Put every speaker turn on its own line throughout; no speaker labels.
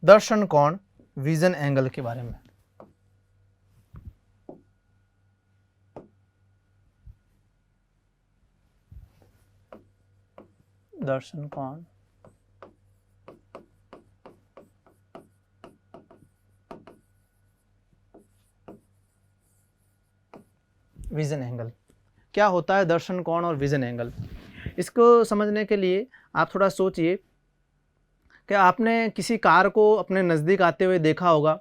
दर्शन कोण vision angle के बारे में। दर्शन कोण विजन एंगल। क्या होता है दर्शन कोण और विजन एंगल? इसको समझने के लिए आप थोड़ा सोचिए कि आपने किसी कार को अपने नज़दीक आते हुए देखा होगा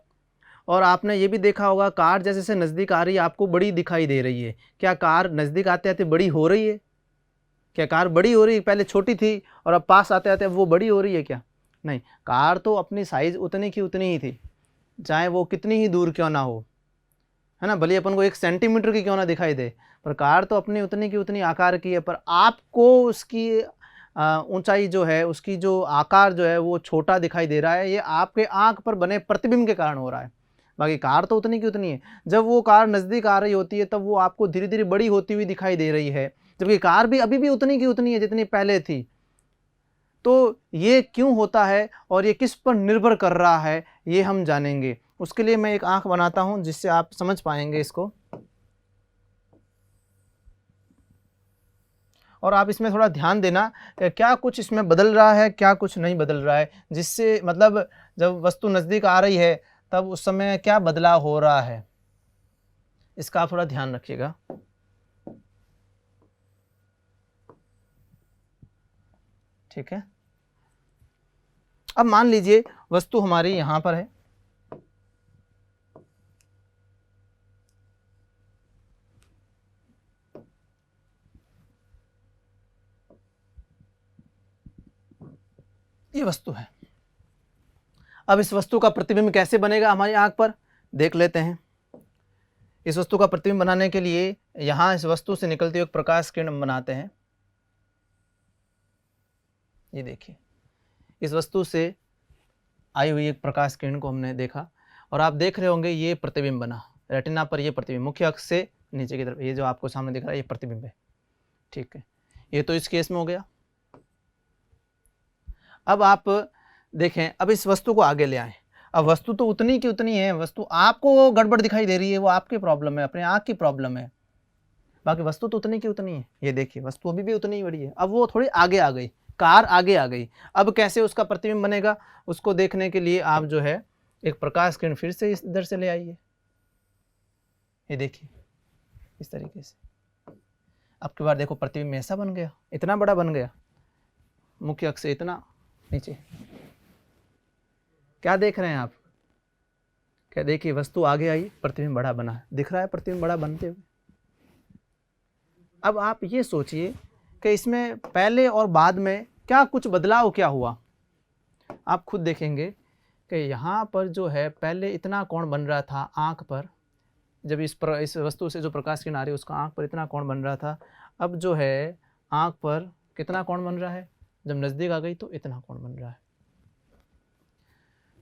और आपने ये भी देखा होगा कार जैसे जैसे नज़दीक आ रही है आपको बड़ी दिखाई दे रही है। क्या कार नज़दीक आते आते बड़ी हो रही है? क्या कार बड़ी हो रही है? पहले छोटी थी और अब पास आते आते वो बड़ी हो रही है क्या? नहीं, कार तो अपनी साइज़ उतनी की उतनी ही थी, चाहे वो कितनी ही दूर क्यों ना हो, है ना, भले अपन को 1 सेंटीमीटर की क्यों ना दिखाई दे, पर कार तो अपनी उतनी की उतनी आकार की है। पर आपको उसकी ऊंचाई जो है, उसकी जो आकार जो है वो छोटा दिखाई दे रहा है। ये आपके आंख पर बने प्रतिबिंब के कारण हो रहा है, बाकी कार तो उतनी की उतनी है। जब वो कार नज़दीक आ रही होती है तब वो आपको धीरे धीरे बड़ी होती हुई दिखाई दे रही है, जबकि कार भी अभी भी उतनी की उतनी है जितनी पहले थी। तो ये क्यों होता है और ये किस पर निर्भर कर रहा है, ये हम जानेंगे। उसके लिए मैं एक आंख बनाता हूं जिससे आप समझ पाएंगे इसको, और आप इसमें थोड़ा ध्यान देना कि क्या कुछ इसमें बदल रहा है, क्या कुछ नहीं बदल रहा है, जिससे मतलब जब वस्तु नज़दीक आ रही है तब उस समय क्या बदलाव हो रहा है, इसका आप थोड़ा ध्यान रखिएगा। ठीक है, अब मान लीजिए वस्तु हमारी यहां पर है, ये वस्तु है। अब इस वस्तु का प्रतिबिंब कैसे बनेगा हमारी आंख पर, देख लेते हैं। इस वस्तु का प्रतिबिंब बनाने के लिए यहां इस वस्तु से निकलती हुई एक प्रकाश किरण बनाते हैं। ये देखिए, इस वस्तु से आई हुई एक प्रकाश किरण को हमने देखा और आप देख रहे होंगे ये प्रतिबिंब बना रेटिना पर। ये प्रतिबिंब मुख्य अक्ष से नीचे की तरफ, ये जो आपको सामने दिख रहा है ये प्रतिबिंब है। ठीक है, ये तो इस केस में हो गया। अब आप देखें, अब इस वस्तु को आगे ले आएं। अब वस्तु तो उतनी की उतनी है, वस्तु आपको गड़बड़ दिखाई दे रही है, वो आपकी प्रॉब्लम है, अपने आँख की प्रॉब्लम है, बाकी वस्तु तो उतनी की उतनी है। ये देखिए वस्तु अभी भी उतनी ही बड़ी है, अब वो थोड़ी आगे आ गई, कार आगे आ गई। अब कैसे उसका प्रतिबिंब बनेगा, उसको देखने के लिए आप जो है एक प्रकाश किरण फिर से इधर से ले आइए। ये देखिए इस तरीके से, अब की बार देखो प्रतिबिंब ऐसा बन गया, इतना बड़ा बन गया, मुख्य अक्ष से इतना नीचे। क्या देख रहे हैं आप? क्या देखिए वस्तु आगे आई, प्रतिबिंब बड़ा बना, दिख रहा है प्रतिबिंब बड़ा बनते हुए। अब आप ये सोचिए कि इसमें पहले और बाद में क्या कुछ बदलाव क्या हुआ। आप खुद देखेंगे कि यहाँ पर जो है पहले इतना कोण बन रहा था आँख पर, जब इस वस्तु से जो प्रकाश किरण आ रही है उसका आँख पर इतना कोण बन रहा था। अब जो है आँख पर कितना कोण बन रहा है, जब नज़दीक आ गई तो इतना कोण बन रहा है।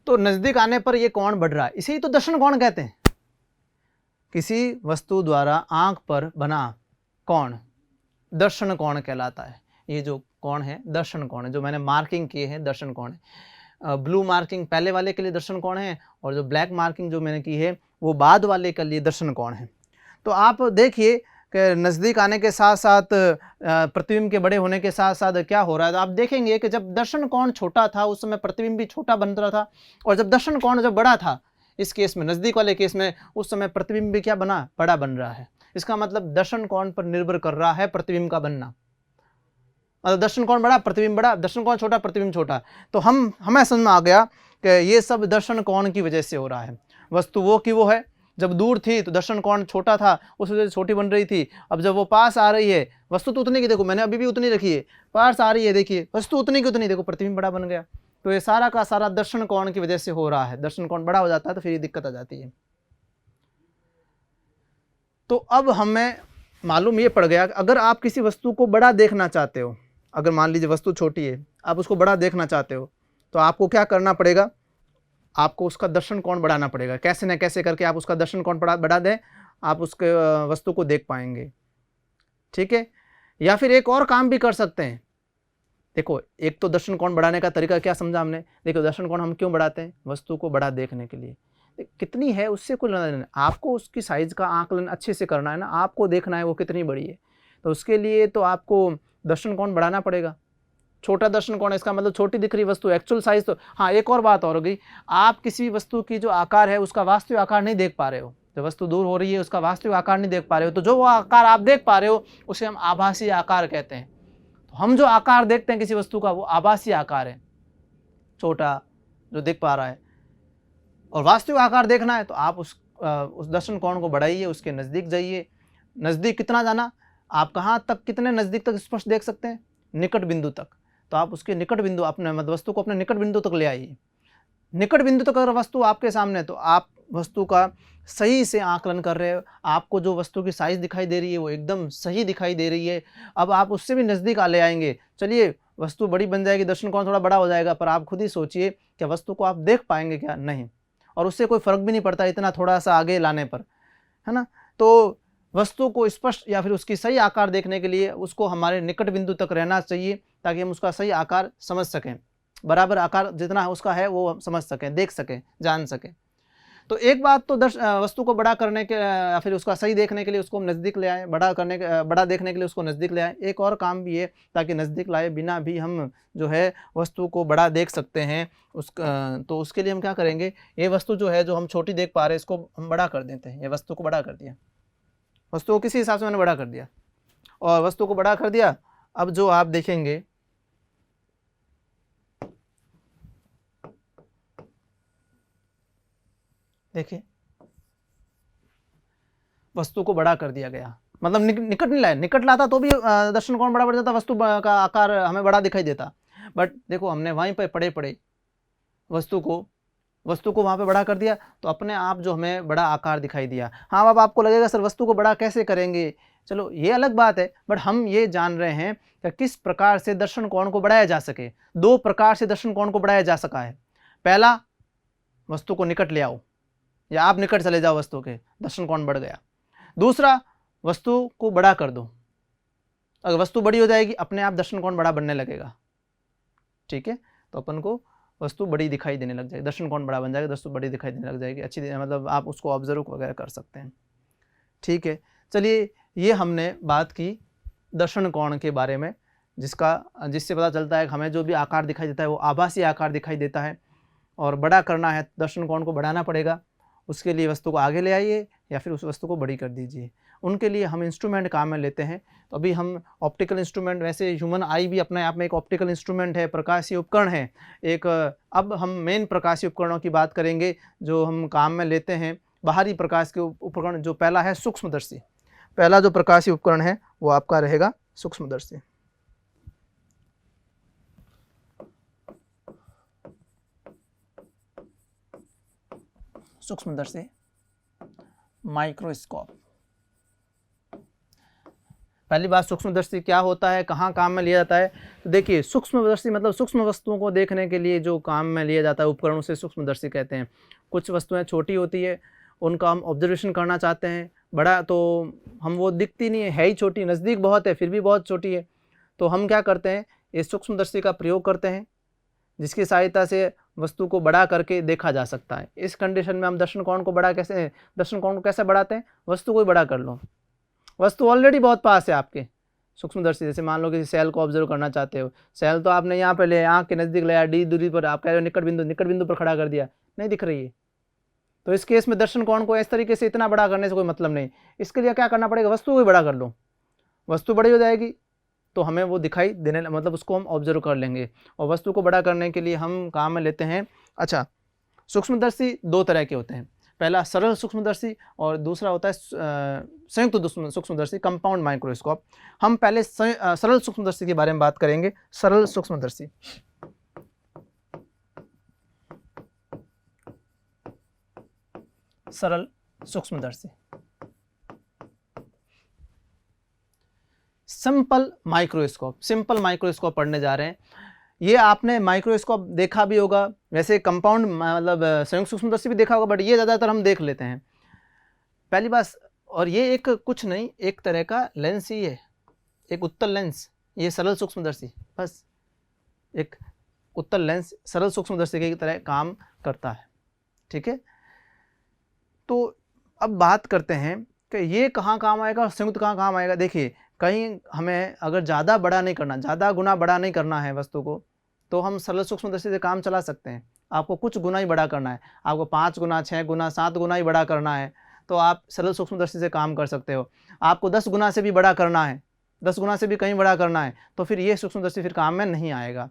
तो नज़दीक आने पर ये कोण बढ़ रहा है, इसे ही तो दर्शन कोण कहते हैं। किसी वस्तु द्वारा आँख पर बना कोण दर्शन कोण कहलाता है। ये जो कोण है दर्शन कोण है, जो मैंने मार्किंग किए हैं दर्शन कोण है। ब्लू मार्किंग पहले वाले के लिए दर्शन कोण है और जो ब्लैक मार्किंग जो मैंने की है वो बाद वाले के लिए दर्शन कोण है। तो आप देखिए कि नज़दीक आने के साथ साथ प्रतिबिंब के बड़े होने के साथ साथ क्या हो रहा है, तो आप देखेंगे कि जब दर्शन कोण छोटा था उस समय प्रतिबिंब भी छोटा बन रहा था, और जब दर्शन कोण जब बड़ा था इस केस में, नज़दीक वाले केस में, उस समय प्रतिबिंब भी क्या बना, बड़ा बन रहा है। इसका मतलब दर्शन कोण पर निर्भर कर रहा है प्रतिबिंब का बनना। मतलब दर्शन कोण बड़ा प्रतिबिंब बड़ा, दर्शन कोण छोटा प्रतिबिंब छोटा। तो हमें समझ में आ गया कि ये सब दर्शन कोण की वजह से हो रहा है। वस्तु वो की वो है, जब दूर थी तो दर्शन कोण छोटा था, उस वजह से छोटी बन रही थी। अब जब वो पास आ रही है, वस्तु तो उतनी की, देखो मैंने अभी भी उतनी रखी है, पास आ रही है, देखिए वस्तु उतनी की उतनी, देखो प्रतिबिंब बड़ा बन गया। तो ये सारा का सारा दर्शन कोण की वजह से हो रहा है। दर्शन कोण बड़ा हो जाता है तो फिर ये दिक्कत आ जाती है। तो अब हमें मालूम ये पड़ गया कि अगर आप किसी वस्तु को बड़ा देखना चाहते हो, अगर मान लीजिए वस्तु छोटी है, आप उसको बड़ा देखना चाहते हो, तो आपको क्या करना पड़ेगा, आपको उसका दर्शन कोण बढ़ाना पड़ेगा। कैसे न कैसे करके आप उसका दर्शन कोण बढ़ा दें, आप उसके वस्तु को देख पाएंगे। ठीक है, या फिर एक और काम भी कर सकते हैं, देखो एक तो दर्शन कोण बढ़ाने का तरीका क्या समझा हमने। देखो दर्शन कोण हम क्यों बढ़ाते हैं, वस्तु को बड़ा देखने के लिए। कितनी है उससे कोई लेना देना, आपको उसकी साइज का आकलन अच्छे से करना है ना, आपको देखना है वो कितनी बड़ी है। तो उसके लिए तो आपको दर्शन कोण बढ़ाना पड़ेगा। छोटा दर्शन कोण है इसका मतलब छोटी दिख रही वस्तु, एक्चुअल साइज तो। हाँ एक और बात और हो गई, आप किसी भी वस्तु की जो आकार है उसका वास्तविक आकार नहीं देख पा रहे हो। जो वस्तु दूर हो रही है उसका वास्तविक आकार नहीं देख पा रहे हो, तो जो वो आकार आप देख पा रहे हो उसे हम आभासी आकार कहते हैं। तो हम जो आकार देखते हैं किसी वस्तु का वो आभासी आकार है, छोटा जो दिख पा रहा है। और वास्तविक आकार देखना है तो आप उस दर्शन कोण को बढ़ाइए, उसके नज़दीक जाइए। नज़दीक कितना जाना, आप कहाँ तक कितने नज़दीक तक स्पष्ट देख सकते हैं, निकट बिंदु तक। तो आप उसके निकट बिंदु अपने मतलब वस्तु को अपने निकट बिंदु तक ले आइए। निकट बिंदु तक अगर वस्तु आपके सामने तो आप वस्तु का सही से आकलन कर रहे हो। आपको जो वस्तु की साइज़ दिखाई दे रही है वो एकदम सही दिखाई दे रही है। अब आप उससे भी नज़दीक ले आएंगे, चलिए वस्तु बड़ी बन जाएगी, दर्शन कोण थोड़ा बड़ा हो जाएगा, पर आप खुद ही सोचिए क्या वस्तु को आप देख पाएंगे क्या, नहीं। और उससे कोई फ़र्क भी नहीं पड़ता इतना थोड़ा सा आगे लाने पर, है ना। तो वस्तु को स्पष्ट या फिर उसकी सही आकार देखने के लिए उसको हमारे निकट बिंदु तक रहना चाहिए, ताकि हम उसका सही आकार समझ सकें, बराबर आकार जितना उसका है वो हम समझ सकें, देख सकें, जान सकें। तो एक बात तो वस्तु को बड़ा करने के या फिर उसका सही देखने के लिए उसको हम नज़दीक ले आए, बड़ा देखने के लिए उसको नज़दीक ले आए। एक और काम भी है, ताकि नज़दीक लाए बिना भी हम जो है वस्तु को बड़ा देख सकते हैं। तो उसके लिए हम क्या करेंगे, ये वस्तु जो है जो हम छोटी देख पा रहे हैं इसको हम बड़ा कर देते हैं। ये वस्तु को बड़ा कर दिया, वस्तु को किसी हिसाब से मैंने बड़ा कर दिया, और वस्तु को बड़ा कर दिया। अब जो आप देखेंगे, देखिए वस्तु को बड़ा कर दिया गया, मतलब निकट नहीं लाया। निकट लाता तो भी दर्शन कोण बड़ा बढ़ जाता, वस्तु का आकार हमें बड़ा दिखाई देता। बट देखो हमने वहीं पर पड़े पड़े वस्तु को वहाँ पे बड़ा कर दिया, तो अपने आप जो हमें बड़ा आकार दिखाई दिया। हाँ अब आपको लगेगा सर वस्तु को बड़ा कैसे करेंगे, चलो ये अलग बात है, बट हम ये जान रहे हैं कि किस प्रकार से दर्शन कोण को बढ़ाया जा सके। दो प्रकार से दर्शन कोण को बढ़ाया जा सका है। पहला, वस्तु को निकट ले आओ, या आप निकट चले जाओ वस्तु के, दर्शन कोण बढ़ गया। दूसरा, वस्तु को बड़ा कर दो, अगर वस्तु बड़ी हो जाएगी अपने आप दर्शन कोण बड़ा बनने लगेगा। ठीक है, तो अपन को वस्तु बड़ी दिखाई देने लग जाएगी, दर्शन कोण बड़ा बन जाएगा, वस्तु बड़ी दिखाई देने लग जाएगी। अच्छी मतलब आप उसको ऑब्जर्व वगैरह कर सकते हैं। ठीक है, चलिए ये हमने बात की दर्शन कोण के बारे में, जिससे पता चलता है कि हमें जो भी आकार दिखाई देता है वो आभासी आकार दिखाई देता है, और बड़ा करना है दर्शन कोण को बढ़ाना पड़ेगा। उसके लिए वस्तु को आगे ले आइए या फिर उस वस्तु को बड़ी कर दीजिए। उनके लिए हम इंस्ट्रूमेंट काम में लेते हैं। तो अभी हम ऑप्टिकल इंस्ट्रूमेंट, वैसे ह्यूमन आई भी अपने आप में एक ऑप्टिकल इंस्ट्रूमेंट है, प्रकाशीय उपकरण है एक। अब हम मेन प्रकाशीय उपकरणों की बात करेंगे जो हम काम में लेते हैं। बाहरी प्रकाश के उपकरण, जो पहला है सूक्ष्मदर्शी। पहला जो प्रकाशीय उपकरण है वो आपका रहेगा सूक्ष्मदर्शी। सूक्ष्मदर्शी, माइक्रोस्कोप। पहली बात, सूक्ष्मदर्शी क्या होता है, कहाँ काम में लिया जाता है। तो देखिए सूक्ष्मदर्शी मतलब सूक्ष्म वस्तुओं को देखने के लिए जो काम में लिया जाता है उपकरण, उसे सूक्ष्मदर्शी कहते हैं। कुछ वस्तुएं छोटी होती है, उनका हम ऑब्जर्वेशन करना चाहते हैं, बड़ा तो हम वो दिखती नहीं है ही छोटी, नज़दीक बहुत है फिर भी बहुत छोटी है। तो हम क्या करते हैं, इस सूक्ष्मदर्शी का प्रयोग करते हैं, जिसकी सहायता से वस्तु को बड़ा करके देखा जा सकता है। इस कंडीशन में हम दर्शन कोण को कैसे बढ़ाते हैं, वस्तु को ही बड़ा कर लो। वस्तु ऑलरेडी बहुत पास है आपके सूक्ष्मदर्शी। जैसे मान लो किसी सेल को ऑब्जर्व करना चाहते हो, सेल तो आपने यहाँ पे ले आँख के नज़दीक लाया, डी दूरी पर, आप कह रहे हो निकट बिंदु पर खड़ा कर दिया, नहीं दिख रही है। तो इस केस में दर्शन कोण को इस तरीके से इतना बड़ा करने से कोई मतलब नहीं। इसके लिए क्या करना पड़ेगा, वस्तु को ही बड़ा कर लो। वस्तु बड़ी हो जाएगी तो हमें वो दिखाई देने, मतलब उसको हम ऑब्जर्व कर लेंगे। और वस्तु को बड़ा करने के लिए हम काम में लेते हैं। अच्छा, सूक्ष्मदर्शी दो तरह के होते हैं। पहला सरल सूक्ष्मदर्शी और दूसरा होता है संयुक्त सूक्ष्मदर्शी, कंपाउंड माइक्रोस्कोप। हम पहले सरल सूक्ष्मदर्शी के बारे में बात करेंगे। सरल सूक्ष्मदर्शी, सरल सूक्ष्मदर्शी, सिंपल माइक्रोस्कोप। सिंपल माइक्रोस्कोप पढ़ने जा रहे हैं। ये आपने माइक्रोस्कोप देखा भी होगा, वैसे कंपाउंड मतलब संयुक्त सूक्ष्मदर्शी भी देखा होगा, बट ये ज़्यादातर हम देख लेते हैं। पहली बात, और ये एक कुछ नहीं, एक तरह का लेंस ही है, एक उत्तल लेंस, ये सरल सूक्ष्मदर्शी। बस एक उत्तल लेंस सरल सूक्ष्मदर्शी की तरह काम करता है। ठीक है, तो अब बात करते हैं कि ये कहाँ काम आएगा और संयुक्त कहाँ काम आएगा। देखिए, कहीं हमें अगर ज़्यादा बड़ा नहीं करना, ज़्यादा गुना बड़ा नहीं करना है वस्तु को, तो हम सरल सूक्ष्मदर्शी से काम चला सकते हैं। आपको कुछ गुना ही बड़ा करना है, आपको 5 गुना, 6 गुना, 7 गुना ही बड़ा करना है, तो आप सरल सूक्ष्मदर्शी से काम कर सकते हो। आपको 10 गुना से भी बड़ा करना है, 10 गुना से भी कहीं बड़ा करना है, तो फिर ये सूक्ष्मदर्शी फिर काम में नहीं आएगा।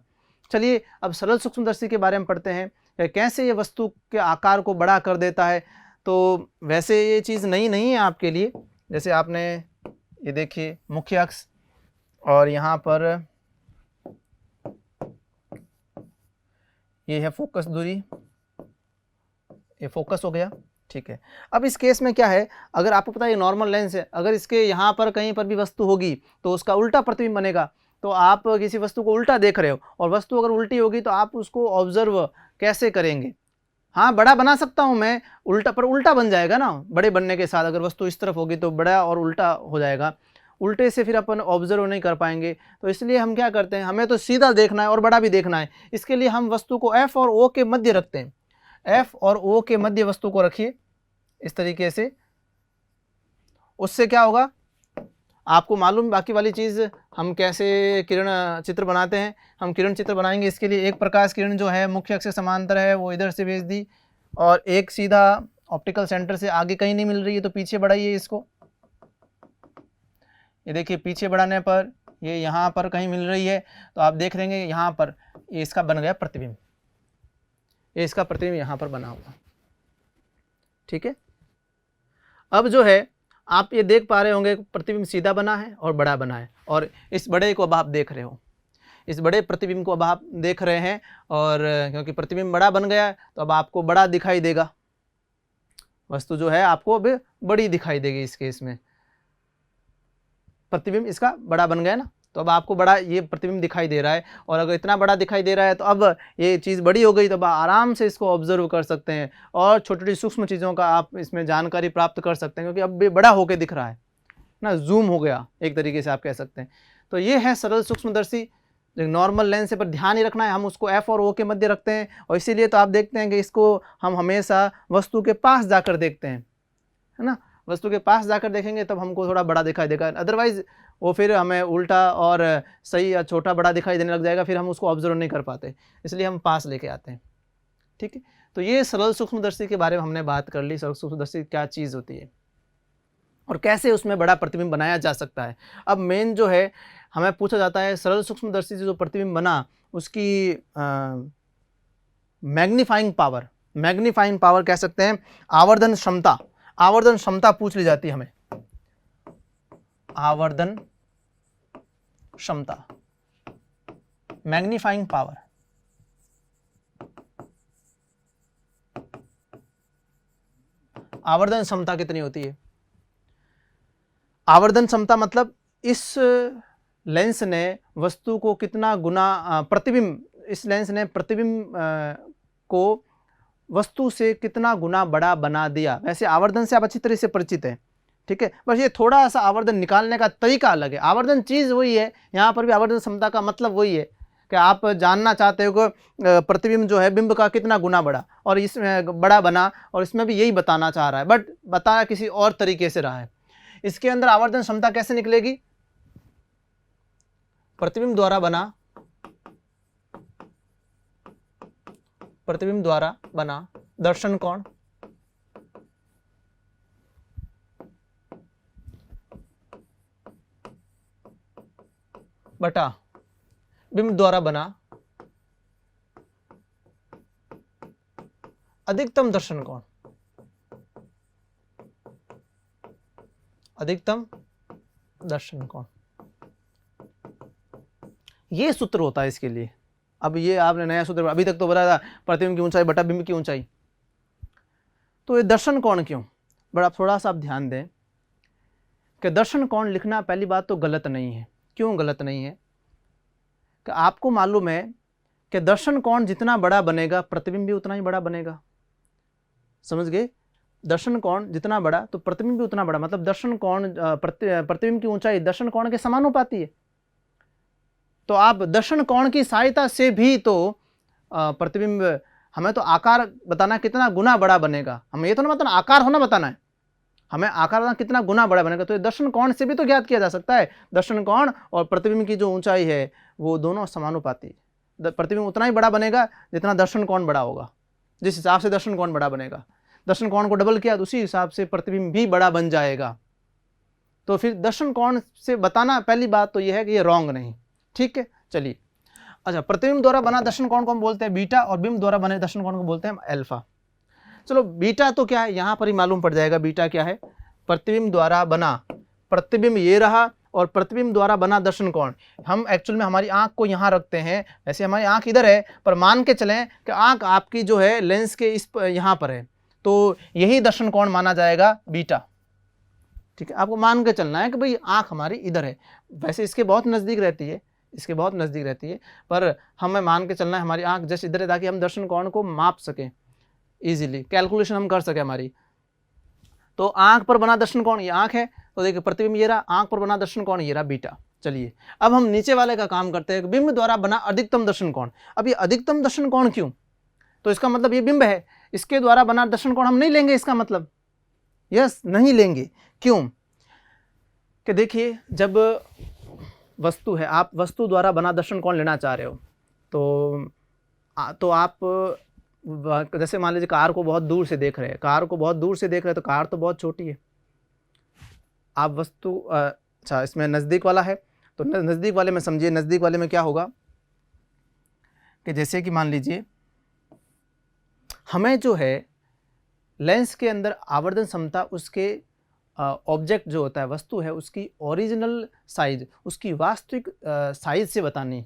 चलिए अब सरल सूक्ष्मदर्शी के बारे में पढ़ते हैं कि कैसे ये वस्तु के आकार को बड़ा कर देता है। तो वैसे ये चीज़ नई नहीं है आपके लिए। जैसे आपने ये देखिए मुख्य अक्ष और यहाँ पर ये है फोकस दूरी, ये फोकस हो गया। ठीक है, अब इस केस में क्या है, अगर आपको पता है ये नॉर्मल लेंस है, अगर इसके यहाँ पर कहीं पर भी वस्तु होगी तो उसका उल्टा प्रतिबिंब बनेगा। तो आप किसी वस्तु को उल्टा देख रहे हो और वस्तु अगर उल्टी होगी तो आप उसको ऑब्जर्व कैसे करेंगे। हाँ, बड़ा बना सकता हूँ मैं उल्टा, पर उल्टा बन जाएगा ना। बड़े बनने के साथ अगर वस्तु इस तरफ होगी तो बड़ा और उल्टा हो जाएगा, उल्टे से फिर अपन ऑब्जर्व नहीं कर पाएंगे। तो इसलिए हम क्या करते हैं, हमें तो सीधा देखना है और बड़ा भी देखना है। इसके लिए हम वस्तु को F और O के मध्य रखते हैं। F और O के मध्य वस्तु को रखिए इस तरीके से। उससे क्या होगा आपको मालूम, बाकी वाली चीज़ हम कैसे किरण चित्र बनाते हैं। हम किरण चित्र बनाएंगे, इसके लिए एक प्रकाश किरण जो है मुख्य अक्ष से समांतर है वो इधर से भेज दी, और एक सीधा ऑप्टिकल सेंटर से आगे कहीं नहीं मिल रही है तो पीछे बढ़ाइए इसको। ये देखिए पीछे बढ़ाने पर ये यहाँ पर कहीं मिल रही है तो आप देख लेंगे यहाँ पर ये इसका बन गया प्रतिबिंब, ये इसका प्रतिबिंब यहाँ पर बना हुआ। ठीक है, अब जो है आप ये देख पा रहे होंगे प्रतिबिंब सीधा बना है और बड़ा बना है, और इस बड़े को अब आप देख रहे हो, इस बड़े प्रतिबिंब को अब आप देख रहे हैं। और क्योंकि प्रतिबिंब बड़ा बन गया है तो अब आपको बड़ा दिखाई देगा, वस्तु जो है आपको अब बड़ी दिखाई देगी। इस केस में प्रतिबिंब इसका बड़ा बन गया ना, तो अब आपको बड़ा ये प्रतिबिंब दिखाई दे रहा है। और अगर इतना बड़ा दिखाई दे रहा है तो अब ये चीज़ बड़ी हो गई, तो अब आराम से इसको ऑब्जर्व कर सकते हैं और छोटी छोटी सूक्ष्म चीज़ों का आप इसमें जानकारी प्राप्त कर सकते हैं, क्योंकि अब ये बड़ा होकर दिख रहा है ना, जूम हो गया एक तरीके से आप कह सकते हैं। तो ये है सरल सूक्ष्मदर्शी। नॉर्मल लेंस पर ध्यान ही रखना है, हम उसको F और O के मध्य रखते हैं, और इसीलिए तो आप देखते हैं कि इसको हम हमेशा वस्तु के पास जाकर देखते हैं, है ना। वस्तु के पास जाकर देखेंगे तब हमको थोड़ा बड़ा दिखाई देगा, अदरवाइज वो फिर हमें उल्टा और सही या छोटा बड़ा दिखाई देने लग जाएगा, फिर हम उसको ऑब्जर्व नहीं कर पाते, इसलिए हम पास लेके आते हैं। ठीक है, तो ये सरल सूक्ष्मदर्शी के बारे में हमने बात कर ली, सरल सूक्ष्मदर्शी क्या चीज़ होती है और कैसे उसमें बड़ा प्रतिबिंब बनाया जा सकता है। अब मेन जो है हमें पूछा जाता है सरल सूक्ष्मदर्शी से जो प्रतिबिंब बना उसकी मैग्नीफाइंग पावर कह सकते हैं, आवर्धन क्षमता, आवर्धन क्षमता पूछ ली जाती है हमें, आवर्धन क्षमता, मैग्नीफाइंग पावर। आवर्धन क्षमता कितनी होती है? आवर्धन क्षमता मतलब इस लेंस ने वस्तु को कितना गुना प्रतिबिंब, इस लेंस ने प्रतिबिंब को वस्तु से कितना गुना बड़ा बना दिया। वैसे आवर्धन से आप अच्छी तरह से परिचित हैं, ठीक है, बस ये थोड़ा सा आवर्धन निकालने का तरीका अलग है। आवर्धन चीज़ वही है, यहाँ पर भी आवर्धन क्षमता का मतलब वही है कि आप जानना चाहते हो कि प्रतिबिंब जो है बिंब का कितना गुना बड़ा और इसमें बड़ा बना, और इसमें भी यही बताना चाह रहा है, बट बताया किसी और तरीके से रहा है। इसके अंदर आवर्धन क्षमता कैसे निकलेगी? प्रतिबिंब द्वारा बना, प्रतिबिंब द्वारा बना दर्शन कोण बटा बिंब द्वारा बना अधिकतम दर्शन कोण, अधिकतम दर्शन कोण, ये सूत्र होता है इसके लिए। अब ये आपने नया सूत्र, अभी तक तो बताया था प्रतिबिंब की ऊंचाई बटा बिंब की ऊंचाई, तो ये दर्शन कोण क्यों? बड़ा थोड़ा सा आप ध्यान दें कि दर्शन कोण लिखना पहली बात तो गलत नहीं है। क्यों गलत नहीं है? कि आपको मालूम है कि दर्शन कोण जितना बड़ा बनेगा प्रतिबिंब भी उतना ही बड़ा बनेगा, समझ गए? दर्शन कोण जितना बड़ा तो प्रतिबिंब भी उतना बड़ा, मतलब दर्शन कोण प्रतिबिंब की ऊंचाई दर्शन कोण के समानुपाती है। तो आप दर्शन कोण की सहायता से भी तो प्रतिबिंब, हमें तो आकार बताना कितना गुना बड़ा बनेगा, हमें ये तो ना बताना आकार होना बताना है, हमें आकार बताना कितना गुना बड़ा बनेगा। तो ये दर्शन कोण से भी तो ज्ञात किया जा सकता है। दर्शन कोण और प्रतिबिंब की जो ऊंचाई है वो दोनों समानुपाती, प्रतिबिंब उतना ही बड़ा बनेगा जितना दर्शन कोण बड़ा होगा। जिस हिसाब से दर्शन कोण बड़ा बनेगा, दर्शन कोण को डबल किया तो उसी हिसाब से प्रतिबिंब भी बड़ा बन जाएगा। तो फिर दर्शन कोण से बताना, पहली बात तो यह है कि ये रॉन्ग नहीं, ठीक है। चलिए, अच्छा, प्रतिबिंब द्वारा बना दर्शन कोण को हम बोलते हैं बीटा और बिंब द्वारा बने दर्शन कोण को बोलते हैं अल्फा। चलो, बीटा तो क्या है यहां पर ही मालूम पड़ जाएगा। बीटा क्या है? प्रतिबिंब द्वारा बना, प्रतिबिंब ये रहा और प्रतिबिंब द्वारा बना दर्शन कोण। हम एक्चुअल में हमारी आंख को यहाँ रखते हैं, वैसे हमारी आंख इधर है, पर मान के चलें कि आंख आपकी जो है लेंस के इस यहाँ पर है, तो यही दर्शन कोण माना जाएगा बीटा, ठीक है। आपको मान के चलना है कि भाई आंख हमारी इधर है, वैसे इसके बहुत नज़दीक रहती है, इसके बहुत नज़दीक रहती है, पर हमें मान के चलना है हमारी आंख जस्ट इधर है, ताकि हम दर्शन कोण को माप सकें, इजीली कैलकुलेशन हम कर सकें हमारी। तो आंख पर बना दर्शन कोण ये आंख है, तो देखिए प्रतिबिंब ये रहा, आंख पर बना दर्शन कोण ये रहा बीटा। चलिए, अब हम नीचे वाले का काम करते हैं, बिंब द्वारा बना अधिकतम दर्शन कोण। अब ये अधिकतम दर्शन कोण क्यों? तो इसका मतलब ये बिंब है, इसके द्वारा बना दर्शन कोण हम नहीं लेंगे, इसका मतलब यस नहीं लेंगे। क्यों? कि देखिए, जब वस्तु है, आप वस्तु द्वारा बना दर्शन कोण लेना चाह रहे हो, तो आप जैसे मान लीजिए कार को बहुत दूर से देख रहे हैं, कार को बहुत दूर से देख रहे हैं, तो कार तो बहुत छोटी है। आप वस्तु, अच्छा इसमें नज़दीक वाला है, तो नज़दीक वाले में समझिए, नज़दीक वाले में क्या होगा कि जैसे कि मान लीजिए हमें जो है लेंस के अंदर आवर्धन क्षमता, उसके ऑब्जेक्ट जो होता है, वस्तु है, उसकी ओरिजिनल साइज, उसकी वास्तविक साइज से बतानी।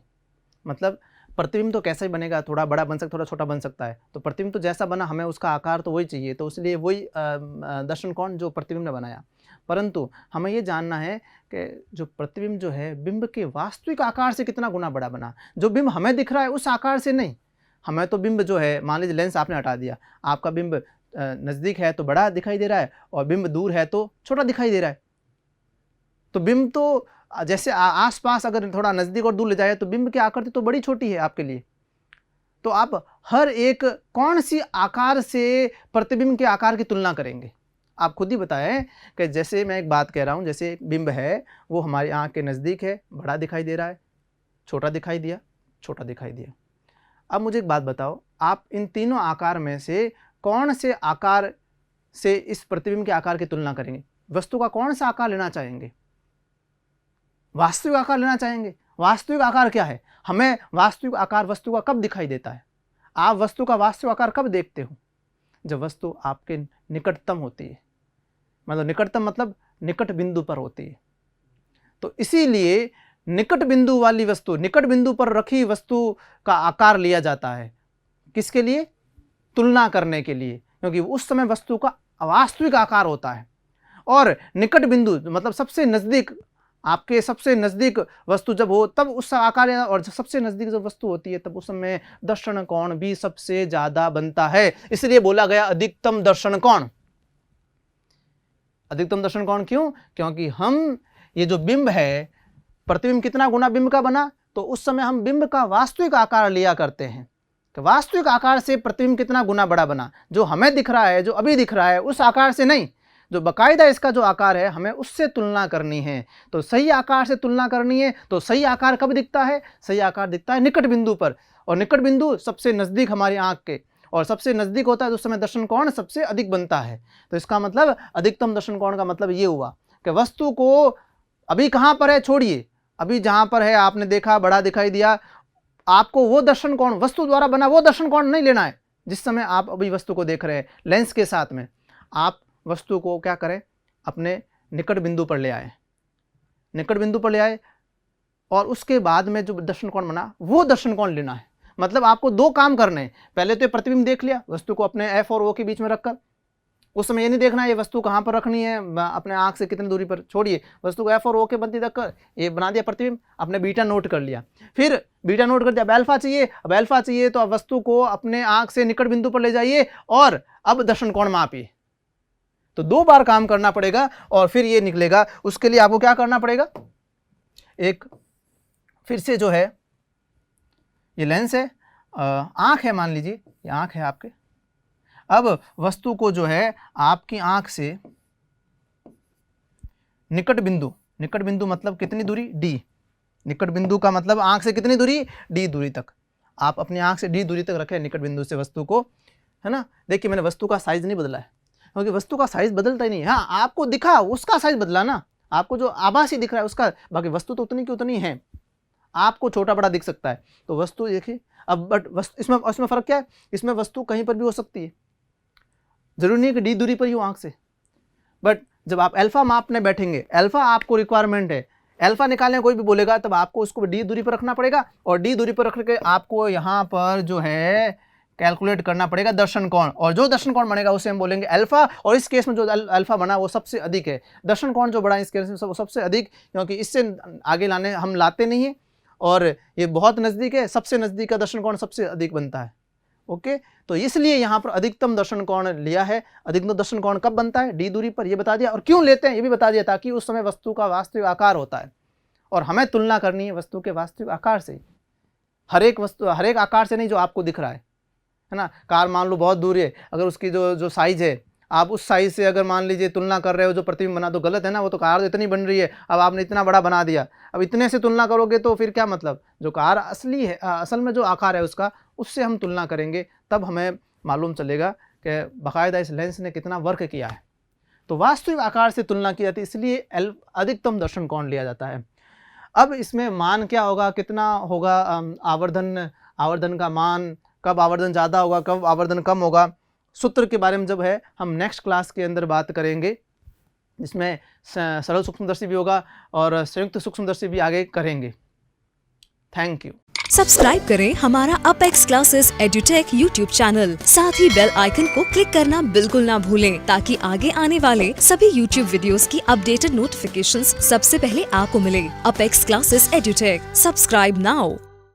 मतलब प्रतिबिंब तो कैसा ही बनेगा, थोड़ा बड़ा बन सकता, थोड़ा छोटा बन सकता है, तो प्रतिबिंब तो जैसा बना हमें उसका आकार तो वही चाहिए, तो इसलिए वही दर्शन कोण जो प्रतिबिंब ने बनाया। परंतु हमें ये जानना है कि जो प्रतिबिंब जो है बिंब के वास्तविक आकार से कितना गुना बड़ा बना। जो बिंब हमें दिख रहा है उस आकार से नहीं, हमें तो बिंब जो है, मान लीजिए लेंस आपने हटा दिया, आपका बिंब नज़दीक है तो बड़ा दिखाई दे रहा है और बिंब दूर है तो छोटा दिखाई दे रहा है। तो बिंब तो जैसे आसपास अगर थोड़ा नज़दीक और दूर ले जाए तो बिंब की आकृति तो बड़ी छोटी है आपके लिए। तो आप हर एक कौन सी आकार से प्रतिबिंब के आकार की तुलना करेंगे? आप खुद ही बताएं कि जैसे मैं एक बात कह रहा हूं, जैसे एक बिंब है वो हमारी आंख के नज़दीक है, बड़ा दिखाई दे रहा है, छोटा दिखाई दिया, छोटा दिखाई दिया। अब मुझे एक बात बताओ, आप इन तीनों आकार में से कौन से आकार से इस प्रतिबिंब के आकार की तुलना करेंगे? वस्तु का कौन सा आकार लेना चाहेंगे? वास्तविक आकार लेना चाहेंगे। वास्तविक आकार क्या है? हमें वास्तविक आकार वस्तु का कब दिखाई देता है? आप वस्तु का वास्तविक आकार कब देखते हो? जब वस्तु आपके निकटतम होती है, मतलब निकटतम मतलब निकट बिंदु पर होती है। तो इसीलिए निकट बिंदु वाली वस्तु, निकट बिंदु पर रखी वस्तु का आकार लिया जाता है। किसके लिए? तुलना करने के लिए, क्योंकि उस समय वस्तु का वास्तविक आकार होता है। और निकट बिंदु मतलब सबसे नज़दीक, आपके सबसे नज़दीक वस्तु जब हो तब उस आकार, और जब सबसे नज़दीक जब वस्तु होती है तब उस समय दर्शन कोण भी सबसे ज़्यादा बनता है। इसलिए बोला गया अधिकतम दर्शन कोण। अधिकतम दर्शन कोण क्यों? क्योंकि हम ये जो बिंब है, प्रतिबिंब कितना गुना बिंब का बना, तो उस समय हम बिंब का वास्तविक आकार लिया करते हैं कि वास्तविक आकार से प्रतिबिंब कितना गुना बड़ा बना। जो हमें दिख रहा है, जो अभी दिख रहा है, उस आकार से नहीं, जो बाकायदा इसका जो आकार है हमें उससे तुलना करनी है। तो सही आकार से तुलना करनी है। तो सही आकार कब दिखता है? सही आकार दिखता है निकट बिंदु पर, और निकट बिंदु सबसे नज़दीक हमारी आंख के, और सबसे नज़दीक होता है तो उस समय दर्शन कोण सबसे अधिक बनता है। तो इसका मतलब अधिकतम दर्शन कोण का मतलब ये हुआ कि वस्तु को अभी कहाँ पर है छोड़िए, अभी जहाँ पर है आपने देखा बड़ा दिखाई दिया, आपको वो दर्शन कोण, वस्तु द्वारा बना वो दर्शन कोण नहीं लेना है। जिस समय आप अभी वस्तु को देख रहे हैं लेंस के साथ में, आप वस्तु को क्या करें, अपने निकट बिंदु पर ले आए, निकट बिंदु पर ले आए, और उसके बाद में जो दर्शन कोण बना वो दर्शन कोण लेना है। मतलब आपको दो काम करने हैं। पहले तो ये प्रतिबिंब देख लिया, वस्तु को अपने एफ और ओ के बीच में रखकर, उस समय ये नहीं देखना है ये वस्तु कहाँ पर रखनी है, अपने आंख से कितनी दूरी पर, छोड़िए, वस्तु को एफ और ओ के बंदी रखकर ये बना दिया प्रतिबिंब, आपने बीटा नोट कर लिया। फिर बीटा नोट कर दिया, अब अल्फा चाहिए, अब अल्फा चाहिए तो अब वस्तु को अपने आंख से निकट बिंदु पर ले जाइए और अब दर्शन कोण मापिए। तो दो बार काम करना पड़ेगा और फिर ये निकलेगा। उसके लिए आपको क्या करना पड़ेगा, एक फिर से जो है ये लेंस है, आँख है, मान लीजिए ये आँख है आपके। अब वस्तु को जो है आपकी आँख से निकट बिंदु मतलब कितनी दूरी, d। निकट बिंदु का मतलब आँख से कितनी दूरी, d दूरी तक। आप अपनी आँख से d दूरी तक रखें निकट बिंदु से वस्तु को, है ना। देखिए मैंने वस्तु का साइज नहीं बदला है, क्योंकि वस्तु का साइज बदलता ही नहीं है। हाँ, आपको दिखा उसका साइज बदला ना, आपको जो आभासी दिख रहा है उसका, बाकी वस्तु तो उतनी की उतनी है। आपको छोटा बड़ा दिख सकता है तो वस्तु देखिए। अब बट इसमें फ़र्क क्या है, इसमें वस्तु कहीं पर भी हो सकती है, जरूरी नहीं कि d दूरी पर ही हो आँख से। बट जब आप अल्फ़ा मापने बैठेंगे, अल्फ़ा आपको रिक्वायरमेंट है, अल्फ़ा निकालने कोई भी बोलेगा तब आपको उसको d दूरी पर रखना पड़ेगा, और d दूरी पर रख के आपको यहाँ पर जो है कैलकुलेट करना पड़ेगा दर्शन कोण, और जो दर्शन कोण बनेगा उसे हम बोलेंगे अल्फ़ा। और इस केस में जो अल्फ़ा बना वो सबसे अधिक है, दर्शन कोण जो बड़ा इस केस में वो सबसे अधिक, क्योंकि इससे आगे हम लाते नहीं हैं और ये बहुत नज़दीक है, सबसे नज़दीक का दर्शन कोण सबसे अधिक बनता है। ओके, तो इसलिए यहाँ पर अधिकतम दर्शन कोण लिया है। अधिकतम दर्शन कोण कब बनता है, d दूरी पर, ये बता दिया। और क्यों लेते हैं ये भी बता दिया, ताकि उस समय वस्तु का वास्तविक आकार होता है और हमें तुलना करनी है वस्तु के वास्तविक आकार से, हर एक आकार से नहीं जो आपको दिख रहा है ना। कार मान लो बहुत दूर है, अगर उसकी जो साइज़ है, आप उस साइज़ से अगर मान लीजिए तुलना कर रहे हो जो प्रतिबिंब बना, तो गलत है ना। वो तो कार इतनी बन रही है, अब आपने इतना बड़ा बना दिया, अब इतने से तुलना करोगे तो फिर क्या मतलब। जो कार असली है, असल में जो आकार है उसका, उससे हम तुलना करेंगे, तब हमें मालूम चलेगा कि बाकायदा इस लेंस ने कितना वर्क किया है। तो वास्तविक आकार से तुलना की जाती है, इसलिए अधिकतम दर्शन कोण लिया जाता है। अब इसमें मान क्या होगा, कितना होगा आवर्धन का मान, कब आवर्धन ज़्यादा होगा, कब आवर्धन कम होगा, सूत्र के बारे में जब है हम नेक्स्ट क्लास के अंदर बात करेंगे, जिसमें सरल सूक्ष्मदर्शी भी होगा और संयुक्त सूक्ष्मदर्शी भी आगे करेंगे। Thank you.
सब्सक्राइब करें हमारा apex classes edutech YouTube channel, साथ ही बेल आइकन को क्लिक करना बिल्कुल ना भूलें, ताकि आगे आने वाले सभी यूट्यूब वीडियोस की अपडेटेड नोटिफिकेशंस सबसे पहले आपको मिले। Apex classes edutech, subscribe now.